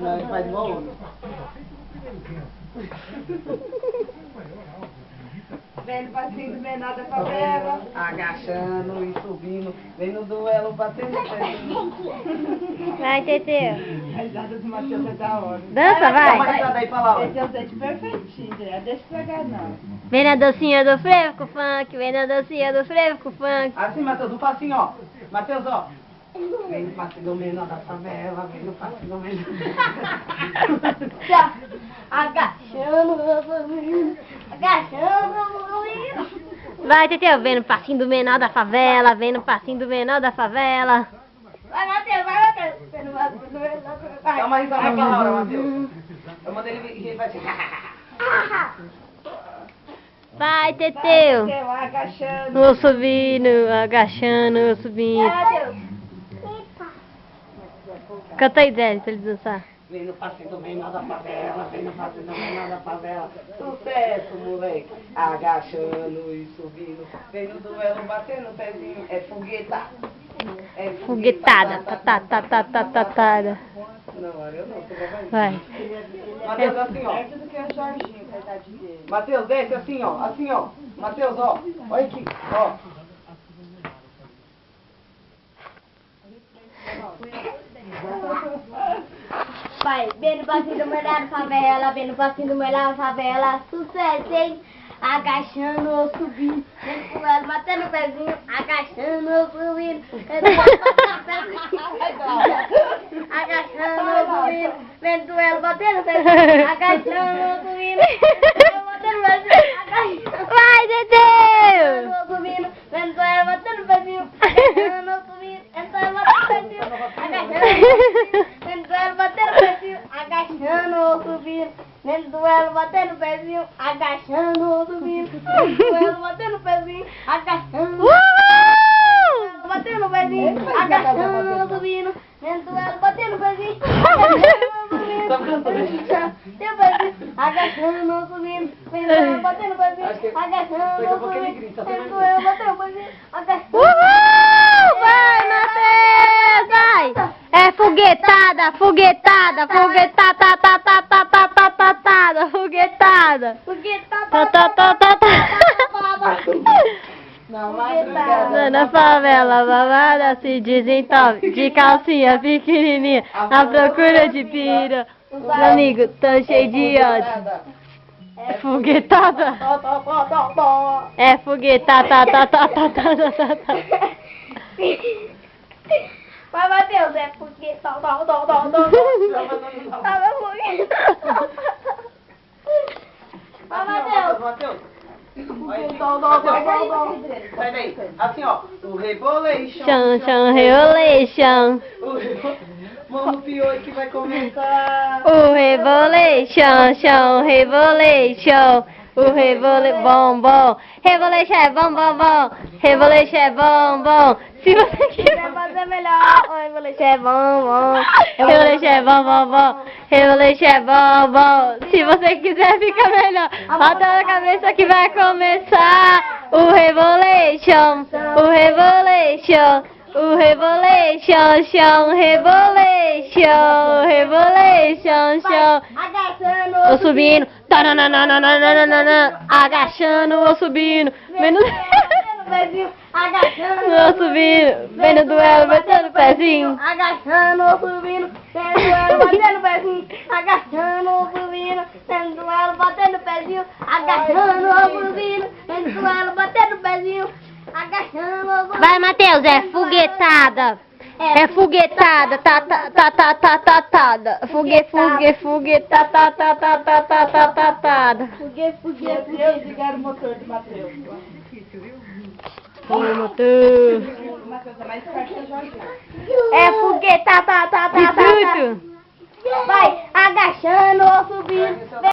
Não, ele faz igual homem. Vem no passinho do menor da favela. Agachando e subindo. Vem no duelo, batendo o pezinho. Vai, Teteu. A risada do Matheus é da hora. Dança, Dá uma vai. risada aí pra lá, ó. Esse é o dente perfeitinho, né? Deixa pegar não. Vem na docinha do frevo com funk. Vem na docinha do frevo com funk. Assim, Matheus, um passinho, ó. Matheus, ó. Vem no passinho do menor da favela, vem no passinho do menor. Agachando, meu menino. Agachando, meu menino. Vai, Teteu. Vem no passinho do menor da favela. Vem no passinho do menor da favela. Vai, Matheus, vai, Matheus. Vai. Dá uma risada pra Laura, Matheus. Eu mandei ele vai assim. Vai, Teteu. Matheus, agachando. Vou subindo, agachando, vou subindo. Vai, Matheus. Canta aí, Zé, pra ele dançar. Vem no passinho do menor da favela, vem no passinho do menor da favela. Sucesso, moleque. Agachando e subindo. Vem no duelo, batendo o pezinho. É fogueta. É Foguetada, tá. Não, eu não, você vai. Vai. Matheus, assim, ó. Perto do que o Jorginho, coitadinho dele. Matheus, desce assim, ó. Assim, ó. Matheus, ó. Olha aqui, ó. Vai, bem no passinho do menor da favela, bem no passinho do menor da favela. Sucesso, hein? Agachando ou subindo, vem com ela, batendo o pezinho, agachando ou subindo, agachando ou subindo, vem com ela, batendo o pezinho, agachando ou subindo, batendo o pezinho, agachando. Vai, Teteu! Ou subindo, vem com ela, batendo o pezinho, agachando ou subindo, vem com ela, batendo o pezinho, agachando, vem com ela, batendo o pezinho, agachando ou subindo. Vem do elo batendo o pezinho, agachando ou subindo. Vem do elo batendo o pezinho, agachando. Batendo o pezinho, agachando ou subindo. Vem do elo batendo o pezinho, agachando ou subindo. Tem o pezinho, agachando ou subindo. Vem do elo batendo o pezinho, agachando ou subindo. Vem do elo batendo o pezinho, agachando. Vai, Matheus! Vai! É foguetada, foguetada, foguetada, foguetada. Porque Tá. Não, mas Na favela, babada se desenvolve de calcinha pequenininha, à procura de pira. Os amigos tão cheio de ódio. É foguetada? É foguetada, Vai, Matheus, é porque Tava porque Vai, Matheus. Matheus. Sai daí. Assim, ó. O Rebolation. Chão, reolation. Vamos pior que vai começar. O rebolation, chão, rebolation. O bom. Rebolation é bom. Rebolation é bom. Se você quiser fazer melhor, o rebolation é bom. Rebolation é bom. Rebolation é bom. Se você quiser ficar melhor, bota na cabeça que vai começar. O rebolation. Chão, rebolation, chão. Agachando, Ou subindo, agachando ou subindo, menos pezinho, agachando, ou subindo, vem no duelo, batendo o pezinho. agachando ou subindo, vem no duelo, batendo o pezinho, agachando ou subindo, vem no duelo, batendo o pezinho, agachando ou subindo, vem no duelo, batendo o pezinho, agachando ou subindo. Vai, Matheus, é foguetada. É foguetada, foguetada. Matheus, ligaram o motor do Matheus. Oi, Matheus. O Matheus é mais forte que o Jorginho. É foguetada, Fruto. vai agachando ou subindo.